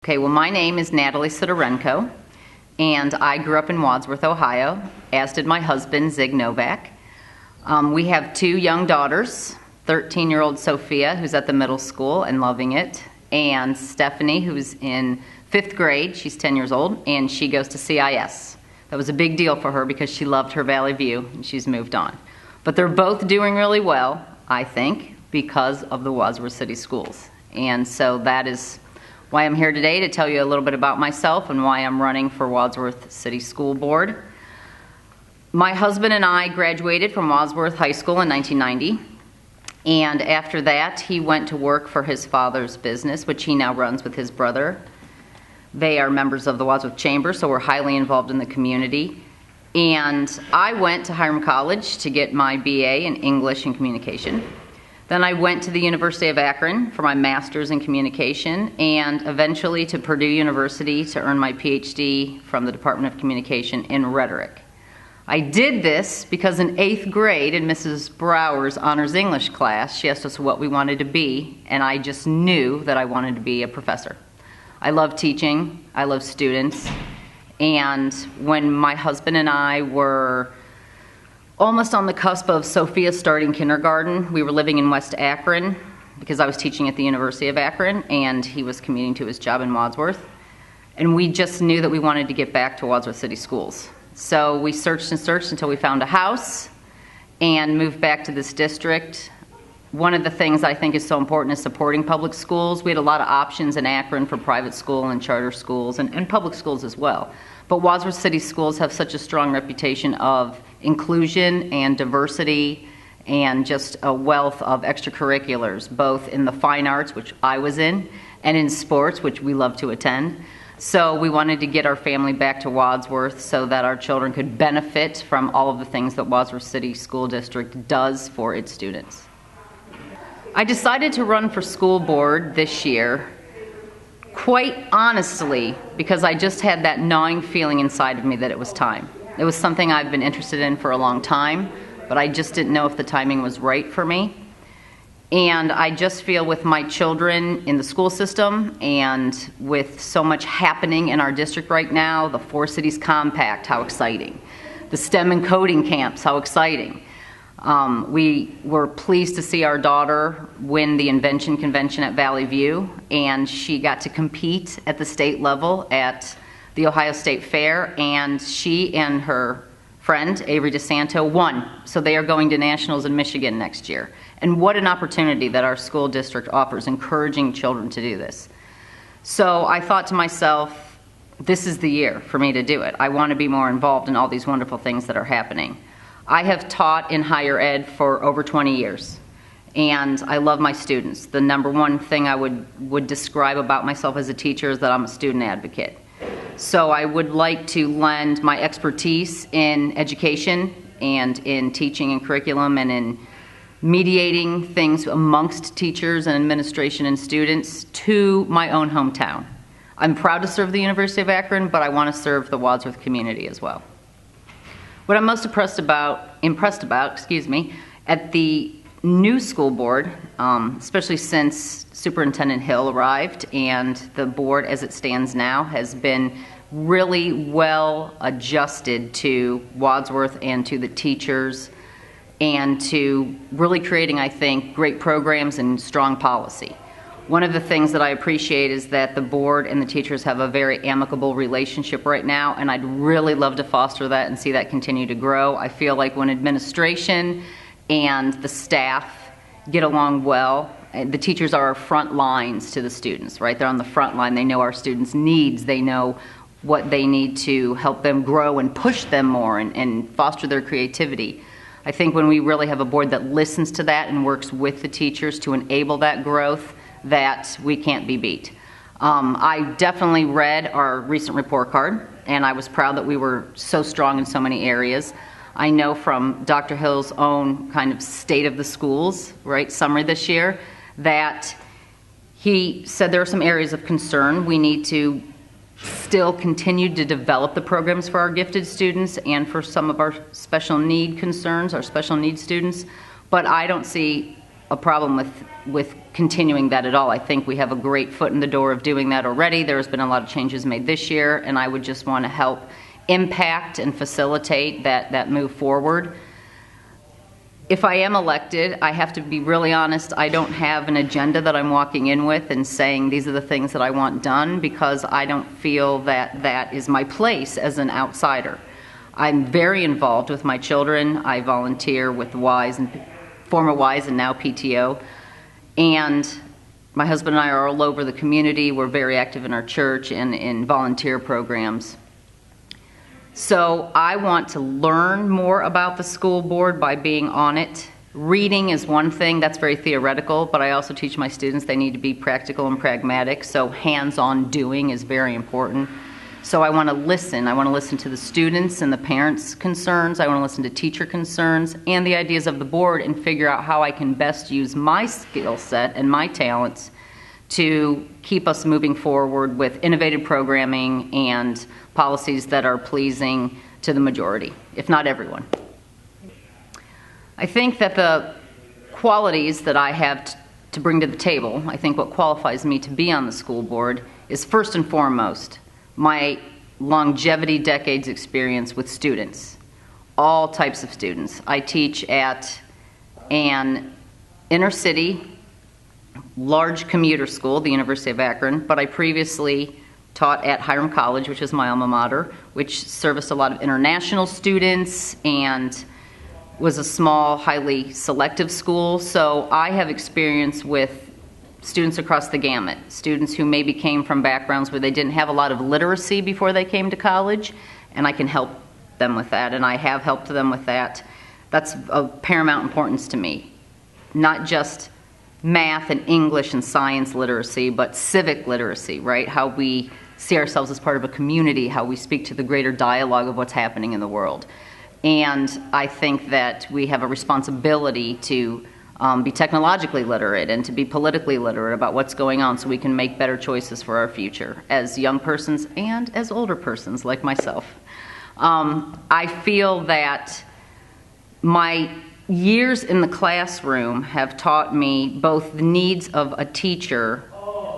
Okay, well, my name is Natalie Sidorenko, and I grew up in Wadsworth, Ohio, as did my husband, Zig Novak. We have two young daughters, 13-year-old Sophia, who's at the middle school and loving it, and Stephanie, who's in 5th grade. She's 10 years old, and she goes to CIS. That was a big deal for her because she loved her Valley View, and she's moved on. But they're both doing really well, I think, because of the Wadsworth City Schools. And so that is why I'm here today, to tell you a little bit about myself and why I'm running for Wadsworth City School Board. My husband and I graduated from Wadsworth High School in 1990, and after that he went to work for his father's business, which he now runs with his brother. They are members of the Wadsworth Chamber, so we're highly involved in the community. And I went to Hiram College to get my BA in English and Communication. Then I went to the University of Akron for my master's in communication, and eventually to Purdue University to earn my PhD from the Department of Communication in rhetoric. I did this because in 8th grade in Mrs. Brower's honors English class, she asked us what we wanted to be, and I just knew that I wanted to be a professor. I love teaching, I love students, and when my husband and I were almost on the cusp of Sophia starting kindergarten, we were living in West Akron because I was teaching at the University of Akron and he was commuting to his job in Wadsworth. And we just knew that we wanted to get back to Wadsworth City Schools. So we searched and searched until we found a house and moved back to this district. One of the things I think is so important is supporting public schools. We had a lot of options in Akron for private school and charter schools and public schools as well. But Wadsworth City Schools have such a strong reputation of inclusion and diversity and just a wealth of extracurriculars, both in the fine arts, which I was in, and in sports, which we love to attend. So we wanted to get our family back to Wadsworth so that our children could benefit from all of the things that Wadsworth City School District does for its students. I decided to run for school board this year, quite honestly, because I just had that gnawing feeling inside of me that it was time. It was something I've been interested in for a long time, but I just didn't know if the timing was right for me. And I just feel with my children in the school system and with so much happening in our district right now, the 4 Cities Compact, how exciting. The STEM and coding camps, how exciting. We were pleased to see our daughter win the Invention Convention at Valley View, and she got to compete at the state level at the Ohio State Fair, and she and her friend, Avery DeSanto, won. So they are going to nationals in Michigan next year. And what an opportunity that our school district offers, encouraging children to do this. So I thought to myself, this is the year for me to do it. I want to be more involved in all these wonderful things that are happening. I have taught in higher ed for over 20 years, and I love my students. The number one thing I would describe about myself as a teacher is that I'm a student advocate. So I would like to lend my expertise in education and in teaching and curriculum and in mediating things amongst teachers and administration and students to my own hometown. I'm proud to serve the University of Akron, but I want to serve the Wadsworth community as well. What I'm most impressed about, at the new school board, especially since Superintendent Hill arrived, and the board as it stands now has been really well adjusted to Wadsworth and to the teachers and to really creating, I think, great programs and strong policy. One of the things that I appreciate is that the board and the teachers have a very amicable relationship right now, and I'd really love to foster that and see that continue to grow. I feel like when administration and the staff get along well, the teachers are our front lines to the students, right? They're on the front line. They know our students' needs. They know what they need to help them grow and push them more and foster their creativity. I think when we really have a board that listens to that and works with the teachers to enable that growth, that we can't be beat. I definitely read our recent report card, and I was proud that we were so strong in so many areas. I know from Dr. Hill's own kind of state of the schools, right, summary this year, that he said there are some areas of concern. We need to still continue to develop the programs for our gifted students and for some of our special need concerns, our special needs students, but I don't see a problem with continuing that at all. I think we have a great foot in the door of doing that already. There's been a lot of changes made this year, and I would just want to help impact and facilitate that move forward. If I am elected, I have to be really honest, I don't have an agenda that I'm walking in with and saying these are the things that I want done, because I don't feel that that is my place as an outsider. I'm very involved with my children. I volunteer with WISE and former WISE and now PTO. And my husband and I are all over the community. We're very active in our church and in volunteer programs. So I want to learn more about the school board by being on it. Reading is one thing, that's very theoretical, but I also teach my students they need to be practical and pragmatic, so hands-on doing is very important. So I want to listen. I want to listen to the students and the parents' concerns. I want to listen to teacher concerns and the ideas of the board and figure out how I can best use my skill set and my talents to keep us moving forward with innovative programming and policies that are pleasing to the majority, if not everyone. I think that the qualities that I have to bring to the table, I think what qualifies me to be on the school board is first and foremost my longevity, decades experience with students, all types of students. I teach at an inner city, large commuter school, the University of Akron, but I previously taught at Hiram College, which is my alma mater, which serviced a lot of international students and was a small, highly selective school. So I have experience with students across the gamut, students who maybe came from backgrounds where they didn't have a lot of literacy before they came to college, and I can help them with that, and I have helped them with that. That's of paramount importance to me. Not just math and English and science literacy, but civic literacy, right? How we see ourselves as part of a community, how we speak to the greater dialogue of what's happening in the world. And I think that we have a responsibility to be technologically literate and to be politically literate about what's going on so we can make better choices for our future as young persons and as older persons like myself. I feel that my years in the classroom have taught me both the needs of a teacher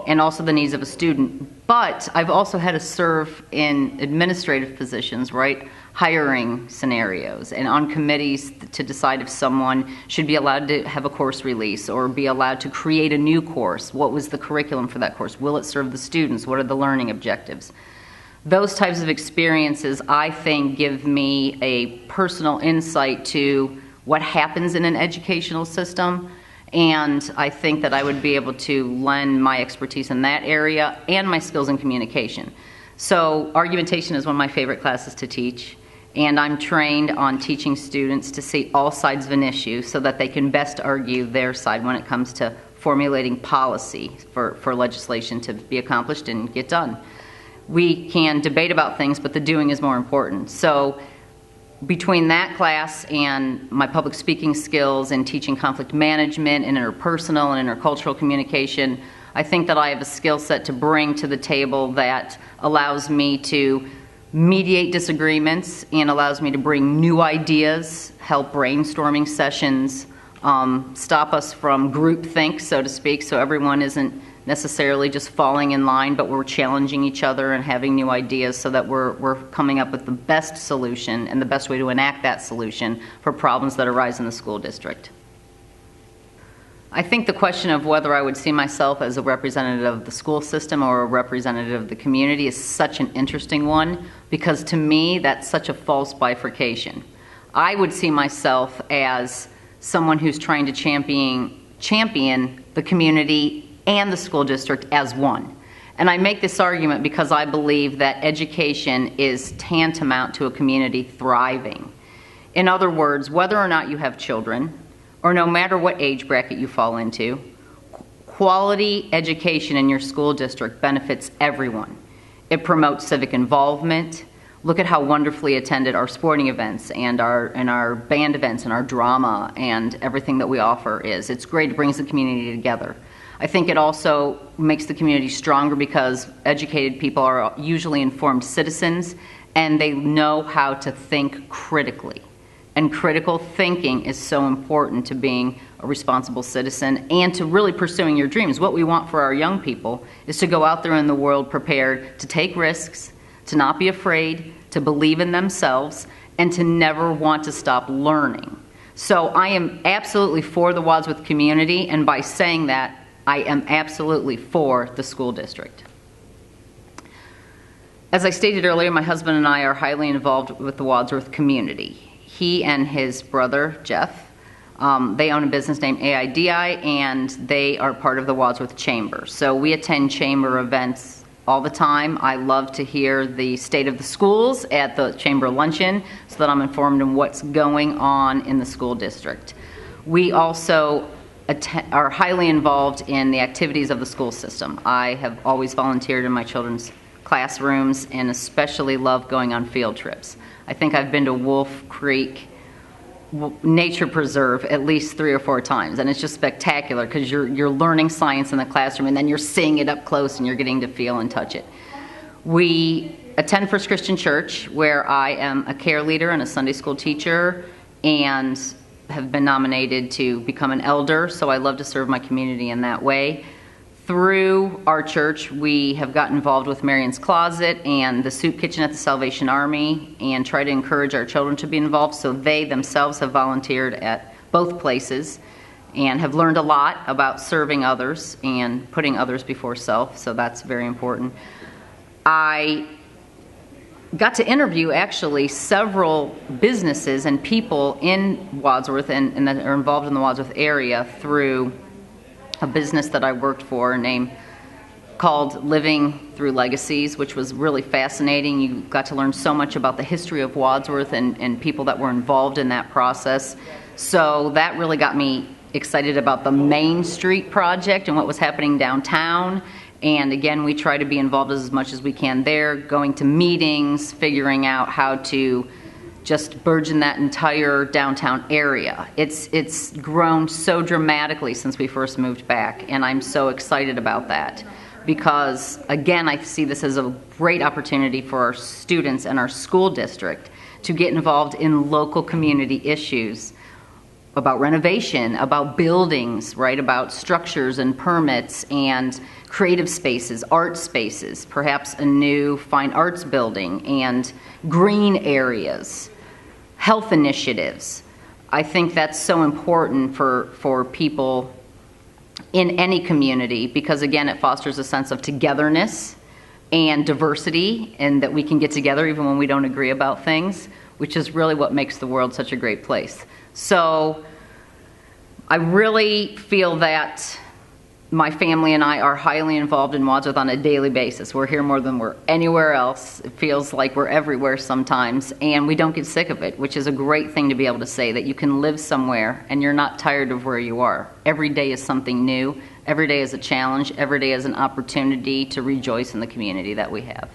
and also the needs of a student, but I've also had to serve in administrative positions, right? Hiring scenarios and on committees to decide if someone should be allowed to have a course release or be allowed to create a new course. What was the curriculum for that course? Will it serve the students? What are the learning objectives? Those types of experiences, I think, give me a personal insight to what happens in an educational system, and I think that I would be able to lend my expertise in that area and my skills in communication. So argumentation is one of my favorite classes to teach, and I'm trained on teaching students to see all sides of an issue so that they can best argue their side when it comes to formulating policy for legislation to be accomplished and get done. We can debate about things, but the doing is more important. So between that class and my public speaking skills and teaching conflict management and interpersonal and intercultural communication, I think that I have a skill set to bring to the table that allows me to mediate disagreements and allows me to bring new ideas, help brainstorming sessions, stop us from groupthink, so to speak, so everyone isn't necessarily just falling in line, but we're challenging each other and having new ideas so that we're coming up with the best solution and the best way to enact that solution for problems that arise in the school district. I think the question of whether I would see myself as a representative of the school system or a representative of the community is such an interesting one, because to me that's such a false bifurcation. I would see myself as someone who's trying to champion the community and the school district as one. And I make this argument because I believe that education is tantamount to a community thriving. In other words, whether or not you have children, or no matter what age bracket you fall into, quality education in your school district benefits everyone. It promotes civic involvement. Look at how wonderfully attended our sporting events and our band events and our drama and everything that we offer is. It's great, it brings the community together. I think it also makes the community stronger because educated people are usually informed citizens and they know how to think critically. and critical thinking is so important to being a responsible citizen and to really pursuing your dreams. What we want for our young people is to go out there in the world prepared to take risks, to not be afraid, to believe in themselves, and to never want to stop learning. So I am absolutely for the Wadsworth community, and by saying that, I am absolutely for the school district. As I stated earlier, my husband and I are highly involved with the Wadsworth community. He and his brother, Jeff, they own a business named AIDI, and they are part of the Wadsworth Chamber. So we attend chamber events all the time. I love to hear the state of the schools at the chamber luncheon so that I'm informed on what's going on in the school district. We also are highly involved in the activities of the school system. I have always volunteered in my children's classrooms and especially love going on field trips. I think I've been to Wolf Creek Nature Preserve at least 3 or 4 times, and it's just spectacular because you're learning science in the classroom and then you're seeing it up close and you're getting to feel and touch it. We attend First Christian Church, where I am a care leader and a Sunday school teacher and have been nominated to become an elder, so I love to serve my community in that way. Through our church, we have gotten involved with Marion's Closet and the soup kitchen at the Salvation Army and try to encourage our children to be involved, so they themselves have volunteered at both places and have learned a lot about serving others and putting others before self, so that's very important. I got to interview actually several businesses and people in Wadsworth and that are involved in the Wadsworth area through a business that I worked for called Living Through Legacies, which was really fascinating. You got to learn so much about the history of Wadsworth and people that were involved in that process. So that really got me excited about the Main Street project and what was happening downtown. And again, we try to be involved as much as we can there, going to meetings, figuring out how to just burgeon that entire downtown area. It's grown so dramatically since we first moved back, and I'm so excited about that because, again, I see this as a great opportunity for our students and our school district to get involved in local community issues about renovation, about buildings, right, about structures and permits and creative spaces, art spaces, perhaps a new fine arts building and green areas. Health initiatives. I think that's so important for people in any community because, again, it fosters a sense of togetherness and diversity and that we can get together even when we don't agree about things, which is really what makes the world such a great place. So I really feel that my family and I are highly involved in Wadsworth on a daily basis. We're here more than we're anywhere else. It feels like we're everywhere sometimes, and we don't get sick of it, which is a great thing to be able to say, that you can live somewhere and you're not tired of where you are. Every day is something new. Every day is a challenge. Every day is an opportunity to rejoice in the community that we have.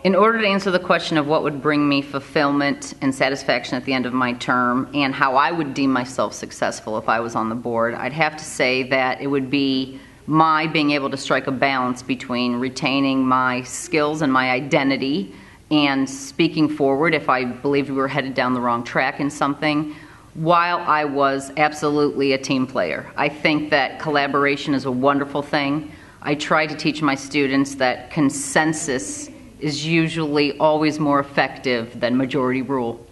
In order to answer the question of what would bring me fulfillment and satisfaction at the end of my term and how I would deem myself successful if I was on the board, I'd have to say that it would be my being able to strike a balance between retaining my skills and my identity and speaking forward if I believed we were headed down the wrong track in something, while I was absolutely a team player. I think that collaboration is a wonderful thing. I try to teach my students that consensus is usually always more effective than majority rule.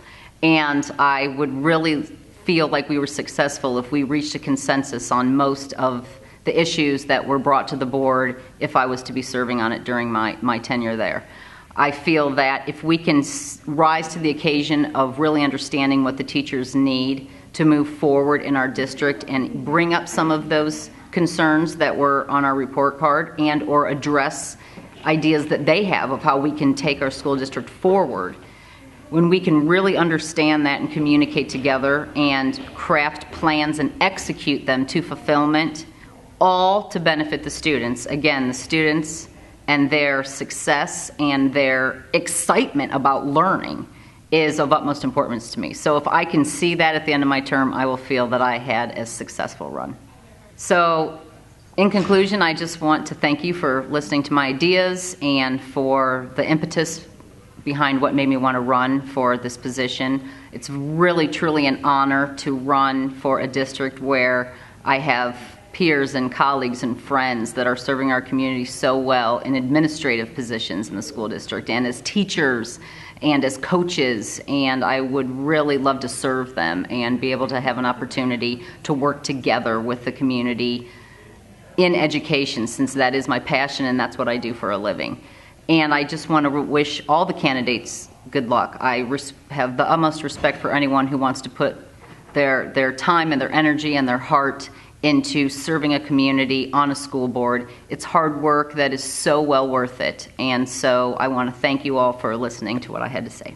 And I would really feel like we were successful if we reached a consensus on most of the issues that were brought to the board if I was to be serving on it during my tenure there. I feel that if we can rise to the occasion of really understanding what the teachers need to move forward in our district and bring up some of those concerns that were on our report card and or address ideas that they have of how we can take our school district forward, when we can really understand that and communicate together and craft plans and execute them to fulfillment, all to benefit the students. Again, the students and their success and their excitement about learning is of utmost importance to me. So if I can see that at the end of my term, I will feel that I had a successful run. So in conclusion, I just want to thank you for listening to my ideas and for the impetus behind what made me want to run for this position. It's really, truly an honor to run for a district where I have peers and colleagues and friends that are serving our community so well in administrative positions in the school district and as teachers and as coaches, and I would really love to serve them and be able to have an opportunity to work together with the community in education, since that is my passion and that's what I do for a living. And I just want to wish all the candidates good luck. I have the utmost respect for anyone who wants to put their time and their energy and their heart into serving a community on a school board. It's hard work that is so well worth it. And so I want to thank you all for listening to what I had to say.